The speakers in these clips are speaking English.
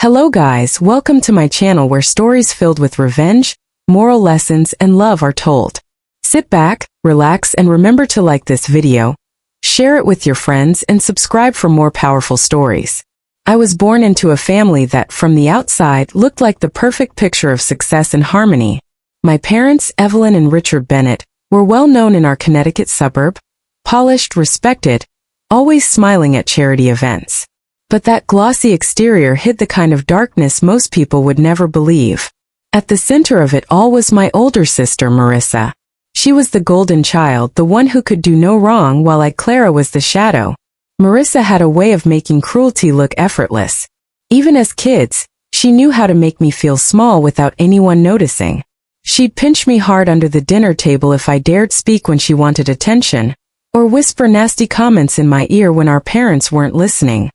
Hello guys, welcome to my channel where stories filled with revenge, moral lessons, and love are told. Sit back, relax, and remember to like this video, share it with your friends, and subscribe for more powerful stories. I was born into a family that, from the outside, looked like the perfect picture of success and harmony. My parents, Evelyn and Richard Bennett, were well known in our Connecticut suburb, polished, respected, always smiling at charity events. But that glossy exterior hid the kind of darkness most people would never believe. At the center of it all was my older sister, Marissa. She was the golden child, the one who could do no wrong, while Clara was the shadow. Marissa had a way of making cruelty look effortless. Even as kids, she knew how to make me feel small without anyone noticing. She'd pinch me hard under the dinner table if I dared speak when she wanted attention, or whisper nasty comments in my ear when our parents weren't listening.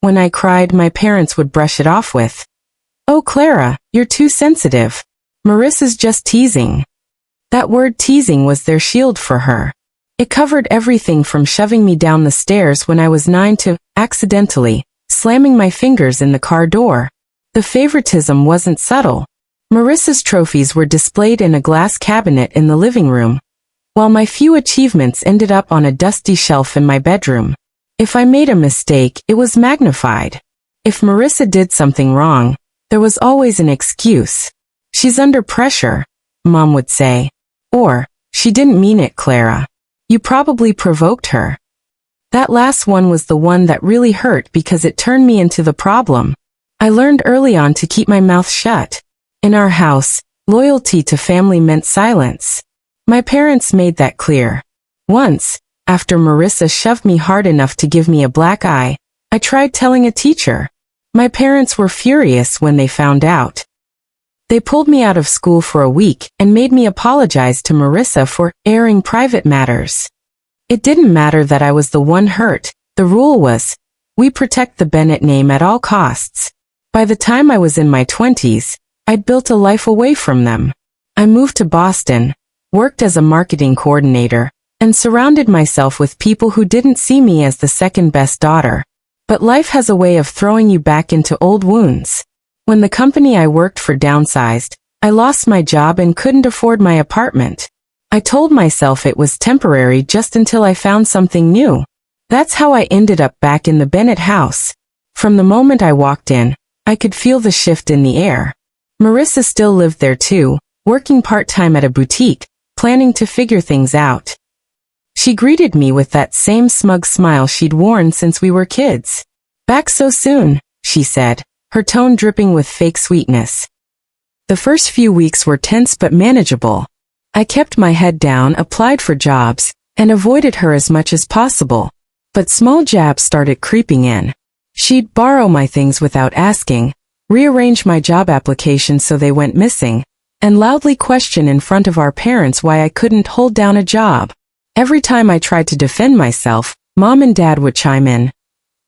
When I cried, my parents would brush it off with, "Oh, Clara, you're too sensitive. Marissa's just teasing." That word teasing was their shield for her. It covered everything from shoving me down the stairs when I was 9 to, accidentally, slamming my fingers in the car door. The favoritism wasn't subtle. Marissa's trophies were displayed in a glass cabinet in the living room, while my few achievements ended up on a dusty shelf in my bedroom. If I made a mistake, it was magnified. If Marissa did something wrong, there was always an excuse. "She's under pressure," Mom would say. Or, "She didn't mean it, Clara. You probably provoked her." That last one was the one that really hurt because it turned me into the problem. I learned early on to keep my mouth shut. In our house, loyalty to family meant silence. My parents made that clear. Once, after Marissa shoved me hard enough to give me a black eye, I tried telling a teacher. My parents were furious when they found out. They pulled me out of school for a week and made me apologize to Marissa for airing private matters. It didn't matter that I was the one hurt. The rule was, we protect the Bennett name at all costs. By the time I was in my 20s, I'd built a life away from them. I moved to Boston, worked as a marketing coordinator, and surrounded myself with people who didn't see me as the second best daughter. But life has a way of throwing you back into old wounds. When the company I worked for downsized, I lost my job and couldn't afford my apartment. I told myself it was temporary just until I found something new. That's how I ended up back in the Bennett house. From the moment I walked in, I could feel the shift in the air. Marissa still lived there too, working part-time at a boutique, planning to figure things out. She greeted me with that same smug smile she'd worn since we were kids. "Back so soon," she said, her tone dripping with fake sweetness. The first few weeks were tense but manageable. I kept my head down, applied for jobs, and avoided her as much as possible. But small jabs started creeping in. She'd borrow my things without asking, rearrange my job applications so they went missing, and loudly question in front of our parents why I couldn't hold down a job. Every time I tried to defend myself, Mom and Dad would chime in.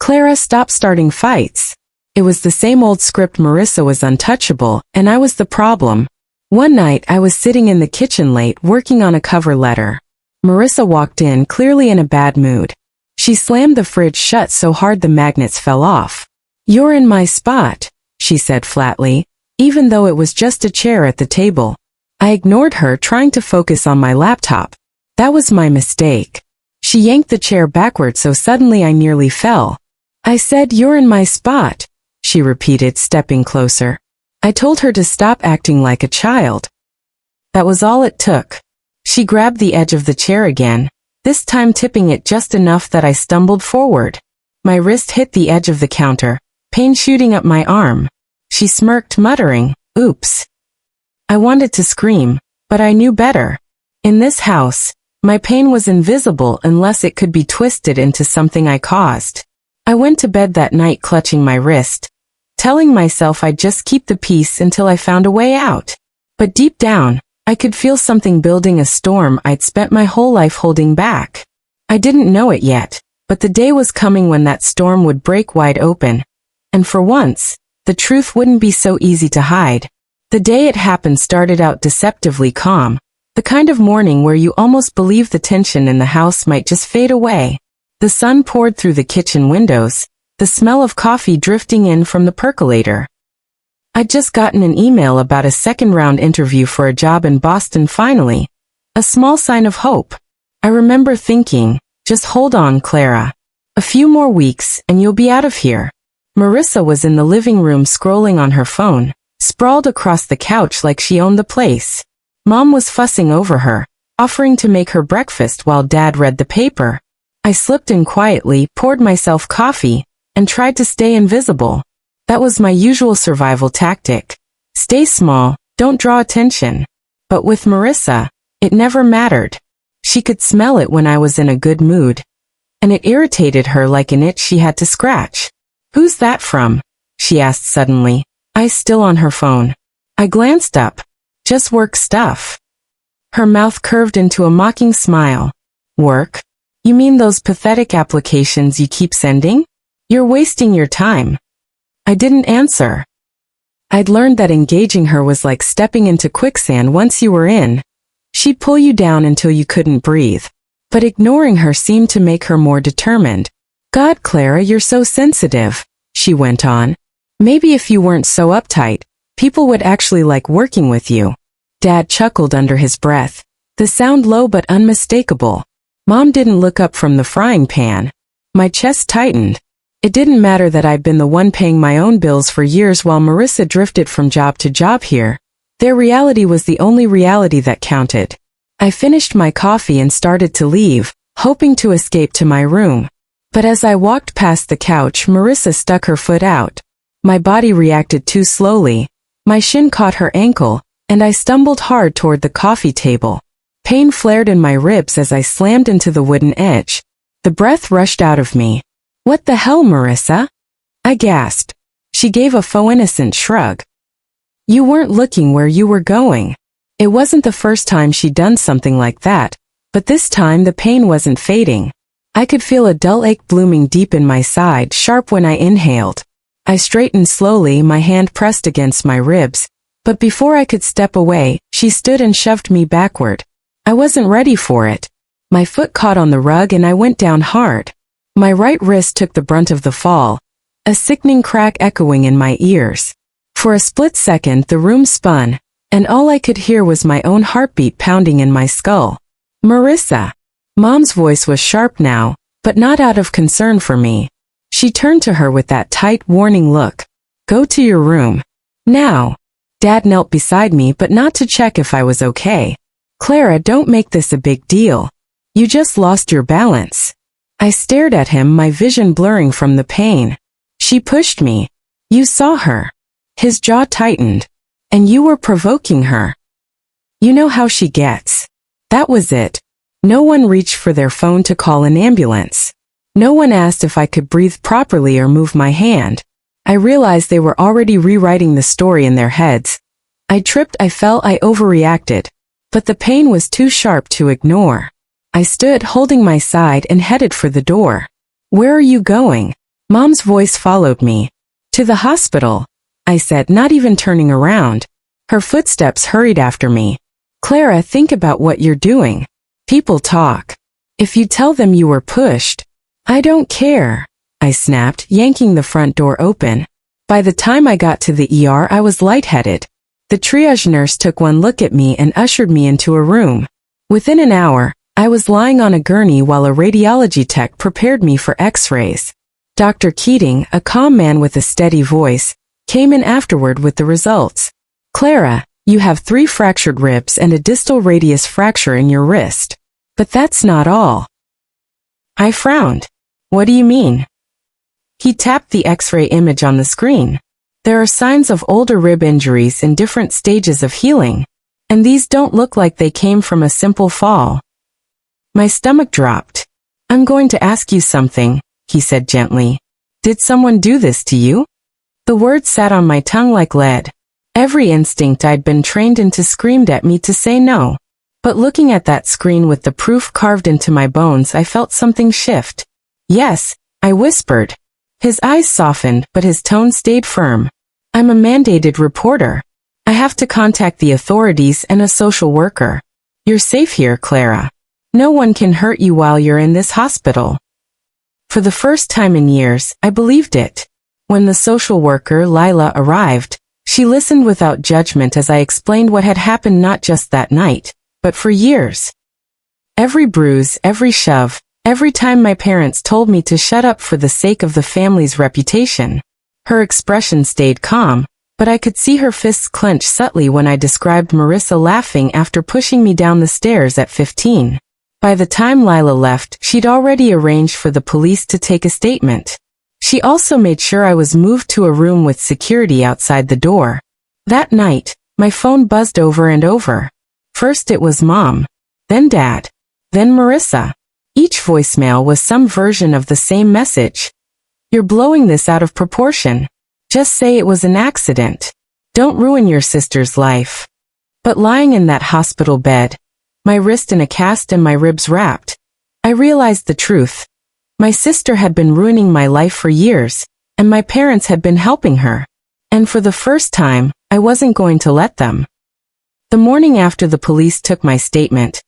"Clara, stop starting fights." It was the same old script. Marissa was untouchable, and I was the problem. One night I was sitting in the kitchen late working on a cover letter. Marissa walked in, clearly in a bad mood. She slammed the fridge shut so hard the magnets fell off. "You're in my spot," she said flatly, even though it was just a chair at the table. I ignored her, trying to focus on my laptop. That was my mistake. She yanked the chair backward so suddenly I nearly fell. "I said you're in my spot," she repeated, stepping closer. I told her to stop acting like a child. That was all it took. She grabbed the edge of the chair again, this time tipping it just enough that I stumbled forward. My wrist hit the edge of the counter, pain shooting up my arm. She smirked, muttering, "Oops." I wanted to scream, but I knew better. In this house, my pain was invisible unless it could be twisted into something I caused. I went to bed that night clutching my wrist, telling myself I'd just keep the peace until I found a way out. But deep down, I could feel something building, a storm I'd spent my whole life holding back. I didn't know it yet, but the day was coming when that storm would break wide open. And for once, the truth wouldn't be so easy to hide. The day it happened started out deceptively calm. The kind of morning where you almost believe the tension in the house might just fade away. The sun poured through the kitchen windows, the smell of coffee drifting in from the percolator. I'd just gotten an email about a second-round interview for a job in Boston finally. A small sign of hope. I remember thinking, just hold on, Clara. A few more weeks and you'll be out of here. Marissa was in the living room scrolling on her phone, sprawled across the couch like she owned the place. Mom was fussing over her, offering to make her breakfast while Dad read the paper. I slipped in quietly, poured myself coffee, and tried to stay invisible. That was my usual survival tactic. Stay small, don't draw attention. But with Marissa, it never mattered. She could smell it when I was in a good mood. And it irritated her like an itch she had to scratch. "Who's that from?" she asked suddenly, eyes still on her phone. I glanced up. "Just work stuff." Her mouth curved into a mocking smile. "Work? You mean those pathetic applications you keep sending? You're wasting your time." I didn't answer. I'd learned that engaging her was like stepping into quicksand once you were in. She'd pull you down until you couldn't breathe. But ignoring her seemed to make her more determined. "God, Clara, you're so sensitive," she went on. "Maybe if you weren't so uptight, people would actually like working with you." Dad chuckled under his breath, the sound low but unmistakable. Mom didn't look up from the frying pan. My chest tightened. It didn't matter that I'd been the one paying my own bills for years while Marissa drifted from job to job here. Their reality was the only reality that counted. I finished my coffee and started to leave, hoping to escape to my room. But as I walked past the couch, Marissa stuck her foot out. My body reacted too slowly. My shin caught her ankle, and I stumbled hard toward the coffee table. Pain flared in my ribs as I slammed into the wooden edge. The breath rushed out of me. "What the hell, Marissa?" I gasped. She gave a faux innocent shrug. "You weren't looking where you were going." It wasn't the first time she'd done something like that, but this time the pain wasn't fading. I could feel a dull ache blooming deep in my side, sharp when I inhaled. I straightened slowly, my hand pressed against my ribs, but before I could step away, she stood and shoved me backward. I wasn't ready for it. My foot caught on the rug and I went down hard. My right wrist took the brunt of the fall, a sickening crack echoing in my ears. For a split second the room spun, and all I could hear was my own heartbeat pounding in my skull. "Marissa." Mom's voice was sharp now, but not out of concern for me. She turned to her with that tight, warning look. "Go to your room. Now." Dad knelt beside me, but not to check if I was okay. "Clara, don't make this a big deal. You just lost your balance." I stared at him, my vision blurring from the pain. "She pushed me. You saw her." His jaw tightened. "And you were provoking her. You know how she gets." That was it. No one reached for their phone to call an ambulance. No one asked if I could breathe properly or move my hand. I realized they were already rewriting the story in their heads. I tripped, I fell, I overreacted. But the pain was too sharp to ignore. I stood holding my side and headed for the door. "Where are you going?" Mom's voice followed me. "To the hospital," I said, not even turning around. Her footsteps hurried after me. "Clara, think about what you're doing. People talk. If you tell them you were pushed." "I don't care," I snapped, yanking the front door open. By the time I got to the ER, I was lightheaded. The triage nurse took one look at me and ushered me into a room. Within an hour, I was lying on a gurney while a radiology tech prepared me for x-rays. Dr. Keating, a calm man with a steady voice, came in afterward with the results. "Clara, you have 3 fractured ribs and a distal radius fracture in your wrist. But that's not all." I frowned. "What do you mean?" He tapped the x-ray image on the screen. "There are signs of older rib injuries in different stages of healing, and these don't look like they came from a simple fall." My stomach dropped. "I'm going to ask you something," he said gently. "Did someone do this to you?" The words sat on my tongue like lead. Every instinct I'd been trained into screamed at me to say no. But looking at that screen with the proof carved into my bones, I felt something shift. "Yes," I whispered. His eyes softened, but his tone stayed firm. "I'm a mandated reporter. I have to contact the authorities and a social worker. You're safe here, Clara. No one can hurt you while you're in this hospital." For the first time in years, I believed it. When the social worker, Lila, arrived, she listened without judgment as I explained what had happened not just that night, but for years. Every bruise, every shove, every time my parents told me to shut up for the sake of the family's reputation. Her expression stayed calm, but I could see her fists clench subtly when I described Marissa laughing after pushing me down the stairs at 15. By the time Lila left, she'd already arranged for the police to take a statement. She also made sure I was moved to a room with security outside the door. That night, my phone buzzed over and over. First it was Mom, then Dad, then Marissa. Each voicemail was some version of the same message. You're blowing this out of proportion. Just say it was an accident. Don't ruin your sister's life. But lying in that hospital bed, my wrist in a cast and my ribs wrapped, I realized the truth. My sister had been ruining my life for years, and my parents had been helping her. And for the first time, I wasn't going to let them. The morning after the police took my statement,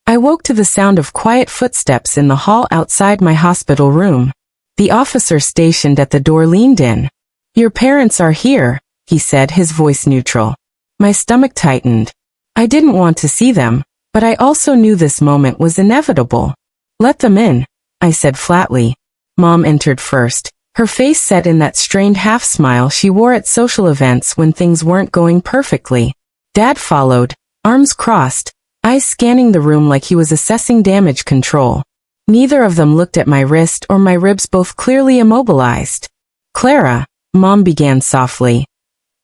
I woke to the sound of quiet footsteps in the hall outside my hospital room. The officer stationed at the door leaned in. Your parents are here, he said, his voice neutral. My stomach tightened. I didn't want to see them, but I also knew this moment was inevitable. Let them in, I said flatly. Mom entered first, her face set in that strained half-smile she wore at social events when things weren't going perfectly. Dad followed, arms crossed, eyes scanning the room like he was assessing damage control. Neither of them looked at my wrist or my ribs, both clearly immobilized. Clara, Mom began softly.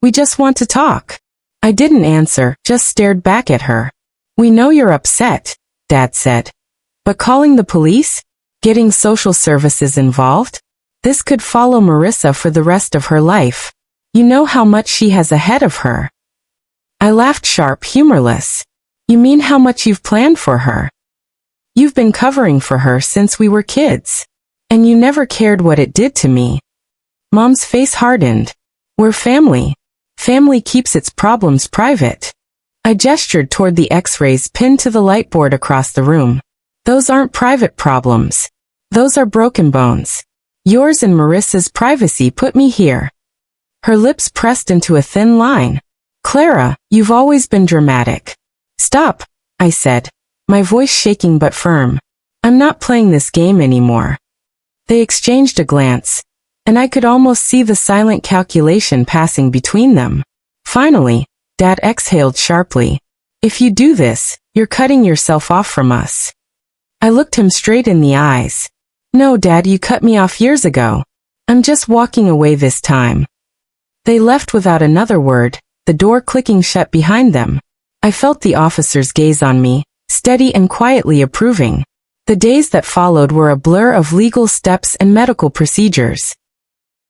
We just want to talk. I didn't answer, just stared back at her. We know you're upset, Dad said. But calling the police? Getting social services involved? This could follow Marissa for the rest of her life. You know how much she has ahead of her. I laughed sharp, humorless. You mean how much you've planned for her? You've been covering for her since we were kids. And you never cared what it did to me. Mom's face hardened. We're family. Family keeps its problems private. I gestured toward the x-rays pinned to the light board across the room. Those aren't private problems. Those are broken bones. Yours and Marissa's privacy put me here. Her lips pressed into a thin line. Clara, you've always been dramatic. Stop, I said, my voice shaking but firm. I'm not playing this game anymore. They exchanged a glance, and I could almost see the silent calculation passing between them. Finally, Dad exhaled sharply. If you do this, you're cutting yourself off from us. I looked him straight in the eyes. No, Dad, you cut me off years ago. I'm just walking away this time. They left without another word, the door clicking shut behind them. I felt the officer's gaze on me, steady and quietly approving. The days that followed were a blur of legal steps and medical procedures.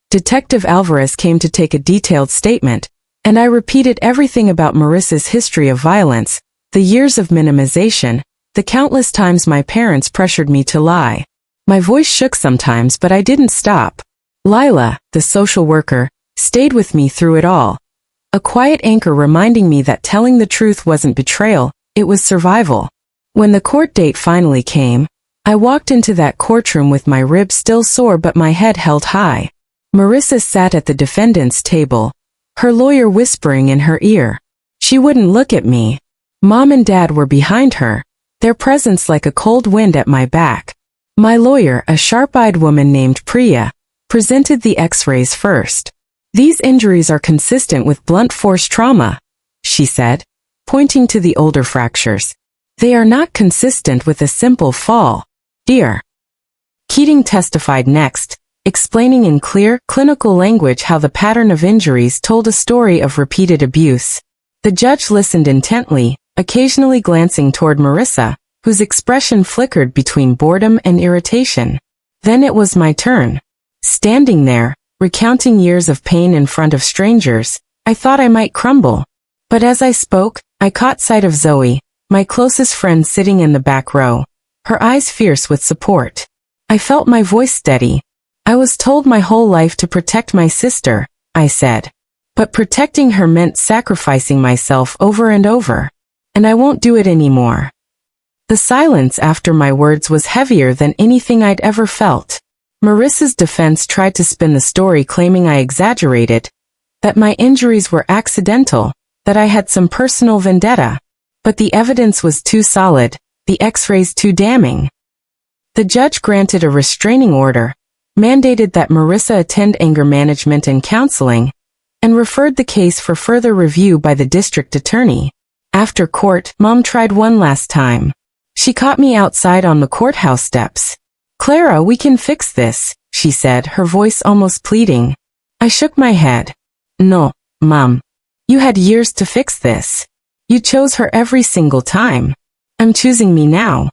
Detective Alvarez came to take a detailed statement, and I repeated everything about Marissa's history of violence, the years of minimization, the countless times my parents pressured me to lie. My voice shook sometimes, but I didn't stop. Lila, the social worker, stayed with me through it all. A quiet anchor reminding me that telling the truth wasn't betrayal, it was survival. When the court date finally came, I walked into that courtroom with my ribs still sore but my head held high. Marissa sat at the defendant's table, her lawyer whispering in her ear. She wouldn't look at me. Mom and Dad were behind her, their presence like a cold wind at my back. My lawyer, a sharp-eyed woman named Priya, presented the x-rays first. These injuries are consistent with blunt force trauma, she said, pointing to the older fractures. They are not consistent with a simple fall, dear. Keating testified next, explaining in clear, clinical language how the pattern of injuries told a story of repeated abuse. The judge listened intently, occasionally glancing toward Marissa, whose expression flickered between boredom and irritation. Then it was my turn. Standing there, recounting years of pain in front of strangers, I thought I might crumble. But as I spoke, I caught sight of Zoe, my closest friend sitting in the back row, her eyes fierce with support. I felt my voice steady. I was told my whole life to protect my sister, I said. But protecting her meant sacrificing myself over and over. And I won't do it anymore. The silence after my words was heavier than anything I'd ever felt. Marissa's defense tried to spin the story claiming I exaggerated, that my injuries were accidental, that I had some personal vendetta. But the evidence was too solid, the x-rays too damning. The judge granted a restraining order, mandated that Marissa attend anger management and counseling, and referred the case for further review by the district attorney. After court, Mom tried one last time. She caught me outside on the courthouse steps. "Clara, we can fix this," she said, her voice almost pleading. I shook my head. "No, Mom. You had years to fix this. You chose her every single time. I'm choosing me now."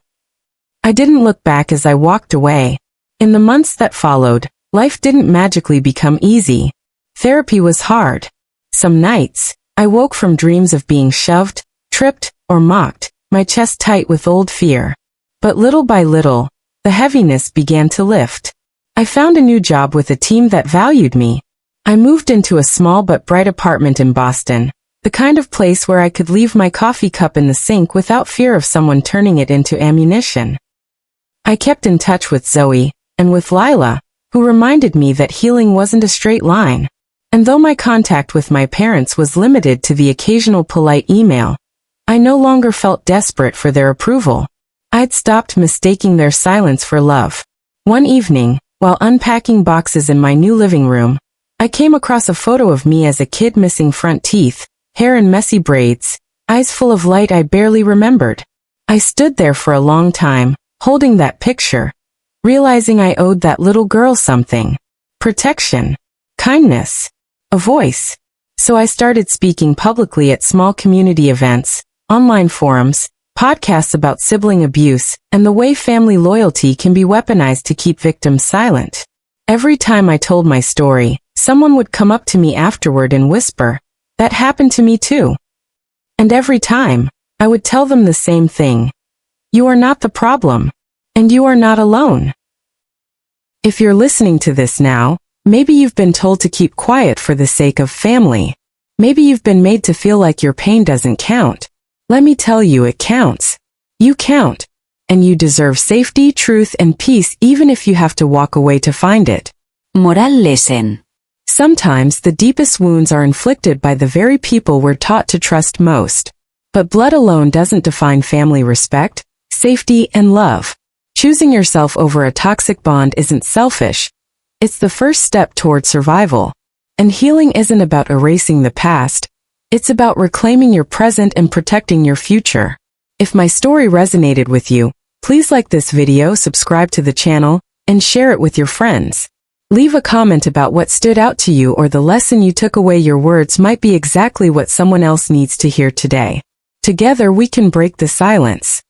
I didn't look back as I walked away. In the months that followed, life didn't magically become easy. Therapy was hard. Some nights, I woke from dreams of being shoved, tripped, or mocked, my chest tight with old fear. But little by little, the heaviness began to lift. I found a new job with a team that valued me. I moved into a small but bright apartment in Boston, the kind of place where I could leave my coffee cup in the sink without fear of someone turning it into ammunition. I kept in touch with Zoe, and with Lila, who reminded me that healing wasn't a straight line. And though my contact with my parents was limited to the occasional polite email, I no longer felt desperate for their approval. I'd stopped mistaking their silence for love. One evening, while unpacking boxes in my new living room, I came across a photo of me as a kid missing front teeth, hair in messy braids, eyes full of light I barely remembered. I stood there for a long time, holding that picture, realizing I owed that little girl something. Protection. Kindness. A voice. So I started speaking publicly at small community events, online forums, podcasts about sibling abuse, and the way family loyalty can be weaponized to keep victims silent. Every time I told my story, someone would come up to me afterward and whisper, "That happened to me too." And every time, I would tell them the same thing. You are not the problem. And you are not alone. If you're listening to this now, maybe you've been told to keep quiet for the sake of family. Maybe you've been made to feel like your pain doesn't count. Let me tell you, it counts. You count. And you deserve safety, truth, and peace even if you have to walk away to find it. Moral lesson. Sometimes the deepest wounds are inflicted by the very people we're taught to trust most. But blood alone doesn't define family respect, safety, and love. Choosing yourself over a toxic bond isn't selfish. It's the first step toward survival. And healing isn't about erasing the past. It's about reclaiming your present and protecting your future. If my story resonated with you, please like this video, subscribe to the channel, and share it with your friends. Leave a comment about what stood out to you or the lesson you took away. Your words might be exactly what someone else needs to hear today. Together we can break the silence.